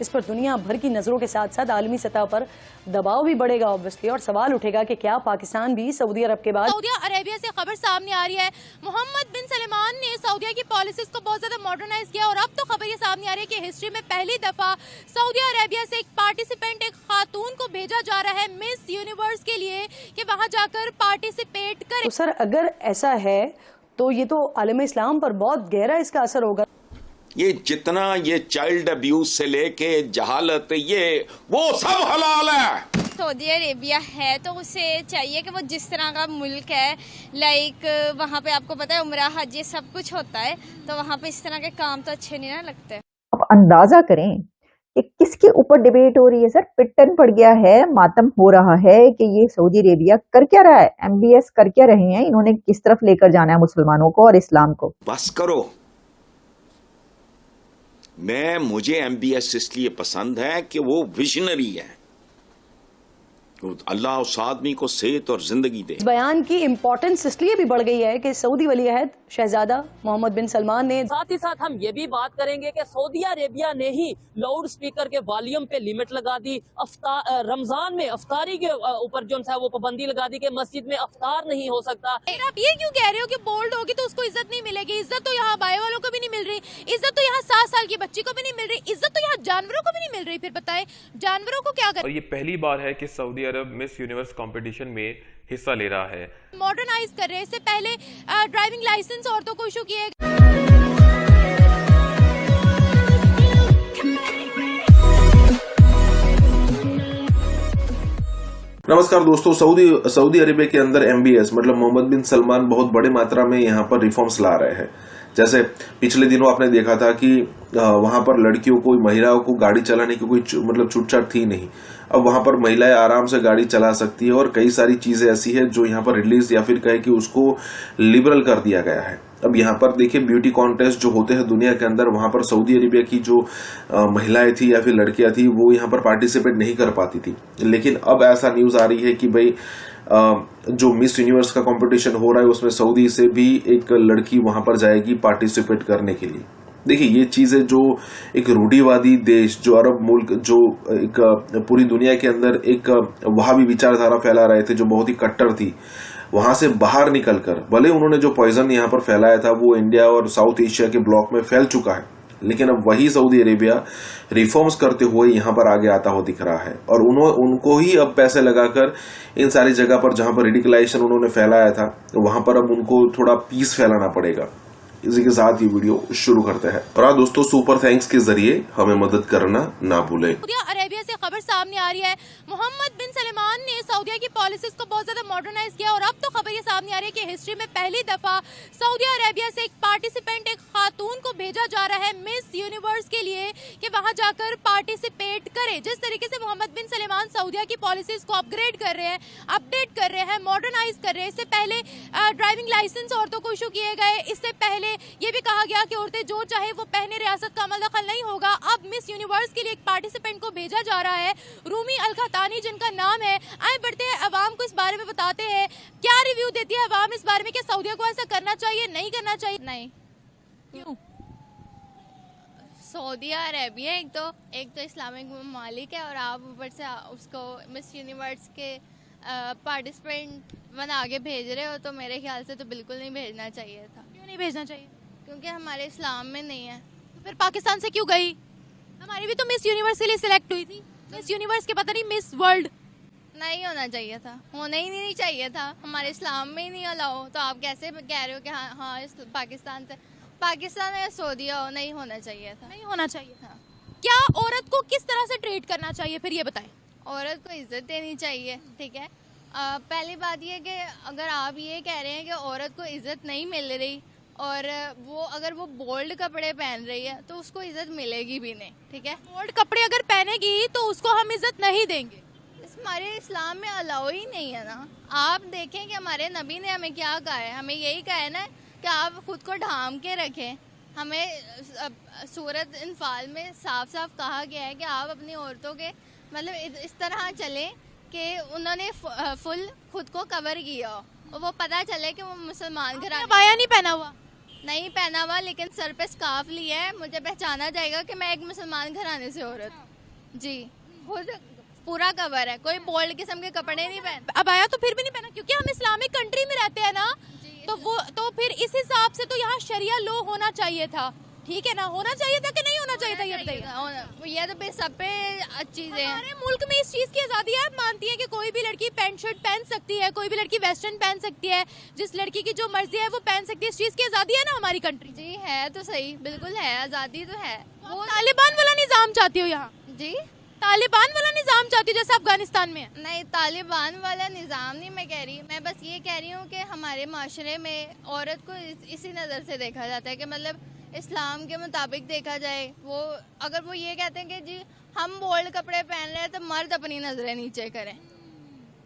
इस पर दुनिया भर की नजरों के साथ साथ आलमी सतह पर दबाव भी बढ़ेगा ऑब्वियसली, और सवाल उठेगा कि क्या पाकिस्तान भी सऊदी अरब के बाद। सऊदी अरेबिया से खबर सामने आ रही है, मोहम्मद बिन सलमान ने सऊदी की पॉलिसीज को बहुत ज्यादा मॉडर्नाइज किया और अब तो खबर ये सामने आ रही है कि हिस्ट्री में पहली दफा सऊदी अरेबिया से एक पार्टिसिपेंट, एक खातून को भेजा जा रहा है मिस यूनिवर्स के लिए कि वहां जाकर पार्टिसिपेट करे। तो सर अगर ऐसा है तो ये तो आलम इस्लाम पर बहुत गहरा इसका असर होगा। ये जितना ये चाइल्ड अब्यूज से लेके जहालत, ये वो सब हलाल है। सऊदी अरेबिया है तो उसे चाहिए कि वो जिस तरह का मुल्क है, लाइक वहाँ पे आपको पता है उम्रा हज ये सब कुछ होता है, तो वहाँ पे इस तरह के काम तो अच्छे नहीं ना लगते। अब अंदाजा करें कि किसके ऊपर डिबेट हो रही है। सर पिट्टन पड़ गया है, मातम हो रहा है कि ये सऊदी अरेबिया कर क्या रहा है, MBS कर क्या रहे हैं, इन्होंने किस तरफ लेकर जाना है मुसलमानों को और इस्लाम को। बस करो। मुझे MBS इसलिए पसंद है कि वो विजनरी है। अल्लाह उस आदमी को सेहत और जिंदगी दे। इस बयान की इम्पोर्टेंस इसलिए भी बढ़ गई है कि सऊदी वली अहद शहजादा मोहम्मद बिन सलमान ने, साथ ही साथ हम ये भी बात करेंगे कि सऊदी अरेबिया ने ही लाउड स्पीकर के वॉल्यूम पे लिमिट लगा दी। रमजान में अफ्तारी के ऊपर जो है वो पाबंदी लगा दी कि मस्जिद में अफ्तार नहीं हो सकता। आप ये क्यों कह रहे हो कि बोल्ड होगी तो उसको इज्जत नहीं मिलेगी? इज्जत तो यहाँ बाय वालों को भी नहीं मिल रही, इज्जत तो यहाँ 7 साल की बच्ची को भी नहीं मिल रही, इज्जत तो यहाँ जानवरों को भी नहीं मिल रही। फिर बताएं जानवरों को क्या करें? और ये पहली बार है कि सऊदी अरब मिस यूनिवर्स कंपटीशन में हिस्सा ले रहा है। मॉडर्नाइज कर रहे हैं। इससे पहले ड्राइविंग लाइसेंस औरतों को इशू किए। नमस्कार दोस्तों, सऊदी अरेबिया के अंदर MBS मतलब मोहम्मद बिन सलमान बहुत बड़े मात्रा में यहाँ पर रिफॉर्म्स ला रहे हैं। जैसे पिछले दिनों आपने देखा था कि वहां पर लड़कियों को, महिलाओं को गाड़ी चलाने की कोई मतलब छूटछाट थी नहीं। अब वहां पर महिलाएं आराम से गाड़ी चला सकती है और कई सारी चीजें ऐसी है जो यहाँ पर रिलीज या फिर कहे कि उसको लिबरल कर दिया गया है। अब यहाँ पर देखिए ब्यूटी कॉन्टेस्ट जो होते हैं दुनिया के अंदर, वहां पर सऊदी अरेबिया की जो महिलाएं थी या फिर लड़कियां थी वो यहाँ पर पार्टिसिपेट नहीं कर पाती थी। लेकिन अब ऐसा न्यूज आ रही है कि भाई जो मिस यूनिवर्स का कंपटीशन हो रहा है उसमें सऊदी से भी एक लड़की वहां पर जाएगी पार्टिसिपेट करने के लिए। देखिए ये चीजें जो एक रूढ़िवादी देश, जो अरब मुल्क, जो एक पूरी दुनिया के अंदर एक वहाबी विचारधारा फैला रहे थे, जो बहुत ही कट्टर थी, वहां से बाहर निकलकर भले उन्होंने जो पॉइजन यहाँ पर फैलाया था वो इंडिया और साउथ एशिया के ब्लॉक में फैल चुका है, लेकिन अब वही सऊदी अरेबिया रिफॉर्म्स करते हुए यहाँ पर आगे आता हुआ दिख रहा है। और उनको ही अब पैसे लगाकर इन सारी जगह पर जहां पर रेडिकलाइजेशन उन्होंने फैलाया था वहां पर अब उनको थोड़ा पीस फैलाना पड़ेगा। इसी के साथ ये वीडियो शुरू करते हैं। और दोस्तों सुपर थैंक्स के जरिए हमें मदद करना ना भूलें। सऊदी अरेबिया से खबर सामने आ रही है, मोहम्मद बिन सलमान ने सऊदी की पॉलिसीज को बहुत ज्यादा मॉडर्नाइज किया और अब तो खबर ये सामने आ रही है कि हिस्ट्री में पहली दफा सऊदी अरेबिया से एक पार्टिसिपेंट, एक खातून को भेजा जा रहा है मिस यूनिवर्स के लिए कि वहां जाकर पार्टिसिपेट करे। जिस तरीके से मोहम्मद बिन सलमान सऊदी की पॉलिसीज को अपग्रेड कर रहे हैं, अपडेट कर रहे हैं, मॉडर्नाइज कर रहे हैं। इससे पहले ड्राइविंग लाइसेंस औरतों को इशू किए गए। इससे पहले ये भी कहा गया कि औरतें जो चाहे वो पहने, रियासत का अमल दखल नहीं होगा। अब मिस यूनिवर्स के लिए एक पार्टिसिपेंट को भेजा जा रहा है, रूमी अलखतानी जिनका नाम है। आए बढ़ते हैं अवाम को इस बारे में बताते हैं, क्या रिव्यू देती है अवाम इस बारे में कि सऊदी को ऐसा करना चाहिए, नहीं करना चाहिए? नहीं, क्यों? सऊदी अरेबिया एक तो इस्लामिक ममालिक है और आप ऊपर से उसको मिस यूनिवर्स के पार्टिसिपेंट बना के भेज रहे हो, तो मेरे ख्याल से तो बिल्कुल नहीं भेजना चाहिए था। क्यों नहीं भेजना चाहिए? क्योंकि हमारे इस्लाम में नहीं है। तो फिर पाकिस्तान से क्यों गई? हमारी भी तो मिस यूनिवर्स के लिए सिलेक्ट हुई थी। मिस यूनिवर्स के पता नहीं मिस वर्ल्ड नहीं होना चाहिए था, होना ही नहीं चाहिए था। हमारे इस्लाम में ही नहीं अलाउ, तो आप कैसे कह रहे हो कि हाँ पाकिस्तान या सऊदी हो, नहीं होना चाहिए था। नहीं होना चाहिए था। क्या औरत को किस तरह से ट्रीट करना चाहिए फिर ये बताएं? औरत को इज्जत देनी चाहिए, ठीक है। पहली बात ये कि अगर आप ये कह रहे हैं कि औरत को इज्जत नहीं मिल रही और अगर वो बोल्ड कपड़े पहन रही है तो उसको इज्जत मिलेगी भी नहीं, ठीक है। बोल्ड कपड़े अगर पहनेगी तो उसको हम इज्जत नहीं देंगे। हमारे इस्लाम में अलाउ ही नहीं है ना। आप देखें कि हमारे नबी ने हमें क्या कहा है, हमें यही कहा है ना कि आप खुद को ढांप के रखें। हमें सूरत इन्फाल में साफ साफ कहा गया है कि आप अपनी औरतों के मतलब इस तरह चलें कि उन्होंने फुल खुद को कवर किया हो और वो पता चले कि वो मुसलमान घर बाया नहीं पहना हुआ। नहीं पहना हुआ, लेकिन सर पे स्कार्फ लिया है, मुझे पहचाना जाएगा कि मैं एक मुसलमान घराने से औरत। जी, खुद पूरा कवर है, कोई बोल्ड किस्म के कपड़े नहीं पहन। अबाया तो फिर भी नहीं पहना, क्योंकि हम इस्लामिक कंट्री में रहते हैं ना, तो फिर इस हिसाब से तो यहाँ शरिया लॉ होना चाहिए था, ठीक है ना? होना चाहिए था कि नहीं होना चाहिए था, ये बताइए। ये तो सब पे चीजें हैं। हमारे मुल्क में इस चीज की आजादी है, आप मानती है कि कोई भी लड़की पैंट शर्ट पहन सकती है, कोई भी लड़की वेस्टर्न पहन सकती है, जिस लड़की की जो मर्जी है वो पहन सकती है, इस चीज की आजादी है ना हमारी कंट्री? जी है, तो सही, बिल्कुल है, आजादी तो है। वो तालिबान वाला निजाम चाहती हो यहाँ? जी, तालिबान वाला निजाम चाहती हो जैसे अफगानिस्तान में है? नहीं, तालिबान वाला निज़ाम नहीं मैं कह रही, मैं बस ये कह रही हूँ कि हमारे माशरे में औरत को इसी नज़र से देखा जाता है कि मतलब इस्लाम के मुताबिक देखा जाए। वो अगर वो ये कहते हैं कि जी हम बोल्ड कपड़े पहन रहे हैं तो मर्द अपनी नजरें नीचे करें,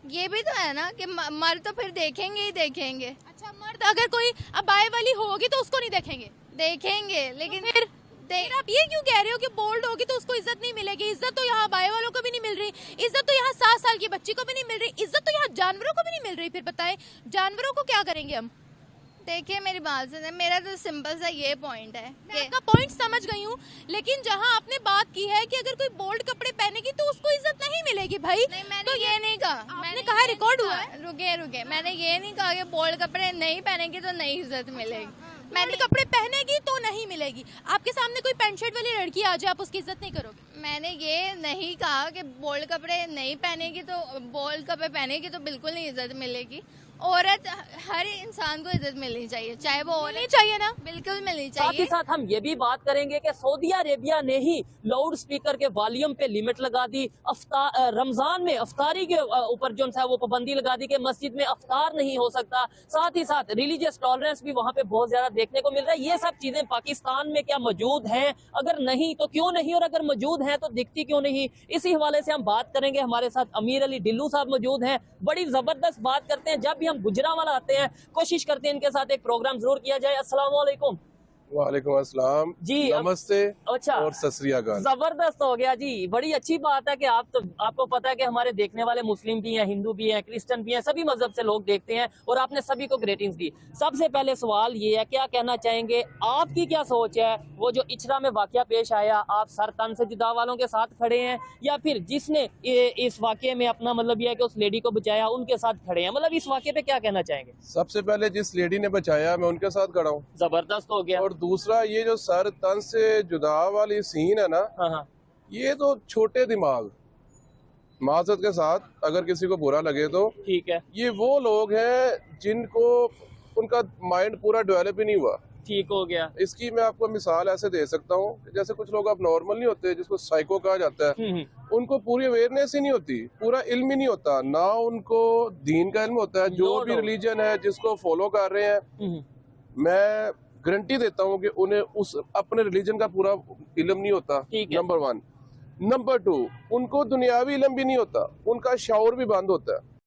ये भी तो है ना कि मर्द तो फिर देखेंगे ही देखेंगे। अच्छा, मर्द अगर कोई अबाए वाली होगी तो उसको नहीं देखेंगे? देखेंगे, लेकिन फिर आप ये क्यों कह रहे हो कि बोल्ड होगी तो उसको इज्जत नहीं मिलेगी? इज्जत तो यहाँ अबाए वालों को भी नहीं मिल रही, इज्जत तो यहाँ 7 साल की बच्ची को भी नहीं मिल रही, इज्जत तो यहाँ जानवरों को भी नहीं मिल रही। फिर बताएं, जानवरों को क्या करेंगे हम? देखिए मेरी बात सुने, मेरा तो सिंपल सा ये पॉइंट है मैं आपका पॉइंट समझ गई हूँ, लेकिन जहाँ आपने बात की है कि अगर कोई बोल्ड कपड़े पहनेगी तो उसको इज्जत नहीं मिलेगी भाई। नहीं, मैंने तो ये नहीं कहा, मैंने कहा रिकॉर्ड हुआ है। रुके, मैंने ये नहीं कहा कि बोल्ड कपड़े नहीं पहनेगी तो नहीं इज्जत मिलेगी। मैंने कपड़े पहनेगी तो नहीं मिलेगी। आपके सामने कोई पैंट शर्ट वाली लड़की आ जाए, आप उसकी इज्जत नहीं करोगे? मैंने ये नहीं कहा कि बोल्ड कपड़े नहीं पहनेगी तो बोल्ड कपड़े पहनेगी तो बिल्कुल नहीं इज्जत मिलेगी। औरत, हर इंसान को इज्जत मिलनी चाहिए, चाहे वो औरत चाहिए ना, बिल्कुल मिलनी चाहिए। साथ ही साथ हम ये भी बात करेंगे कि सऊदी अरेबिया ने ही लाउड स्पीकर के वॉल्यूम पे लिमिट लगा दी, रमजान में अफ्तारी के ऊपर जो है वो पाबंदी लगा दी कि मस्जिद में अफ्तार नहीं हो सकता। साथ ही साथ रिलीजियस टॉलरेंस भी वहाँ पे बहुत ज्यादा देखने को मिल रहा है। ये सब चीजें पाकिस्तान में क्या मौजूद हैं? अगर नहीं तो क्यों नहीं, और अगर मौजूद है तो दिखती क्यों नहीं? इसी हवाले से हम बात करेंगे। हमारे साथ अमीर अली डिल्लू साहब मौजूद हैं। बड़ी जबरदस्त बात करते हैं, जब भी हम गुजरांवाला आते हैं कोशिश करते हैं इनके साथ एक प्रोग्राम जरूर किया जाए। अस्सलाम वालेकुम। वालेकुम अस्सलाम जी, नमस्ते। अच्छा, और सत श्री अकाल। जबरदस्त हो गया जी। बड़ी अच्छी बात है कि आपको पता है कि हमारे देखने वाले मुस्लिम भी हैं, हिंदू भी हैं, क्रिश्चियन भी हैं, सभी मजहब से लोग देखते हैं, और आपने सभी को ग्रेटिंग्स दी। सबसे पहले सवाल ये है, क्या कहना चाहेंगे, आपकी क्या सोच है? वो जो इचरा में वाकया पेश आया, आप सर तन से जुदा वालों के साथ खड़े हैं, या फिर जिसने इस वाकये में अपना मतलब यह है कि उस लेडी को बचाया उनके साथ खड़े हैं? मतलब इस वाकये पे क्या कहना चाहेंगे? सबसे पहले जिस लेडी ने बचाया मैं उनके साथ खड़ा हूँ। जबरदस्त हो गया। और दूसरा ये जो सर तन से जुदा वाली सीन है ना, हाँ, ये तो छोटे दिमाग, माजरत के साथ अगर किसी को बुरा लगे तो ठीक है, ये वो लोग हैं जिनको उनका माइंड पूरा डेवलप ही नहीं हुआ। ठीक हो गया। इसकी मैं आपको मिसाल ऐसे दे सकता हूँ, जैसे कुछ लोग अब नॉर्मल नहीं होते, जिसको साइको कहा जाता है, उनको पूरी अवेयरनेस ही नहीं होती, पूरा इल्म ही नहीं होता, ना उनको दीन का इल्म होता है। जो भी रिलीजन है जिसको फॉलो कर रहे हैं, मैं गारंटी देता हूँ कि उन्हें उस अपने रिलीजन का पूरा इल्म नहीं होता, नंबर 1। नंबर 2, उनको दुनियावी इल्म भी नहीं होता, उनका शऊर भी बंद होता है।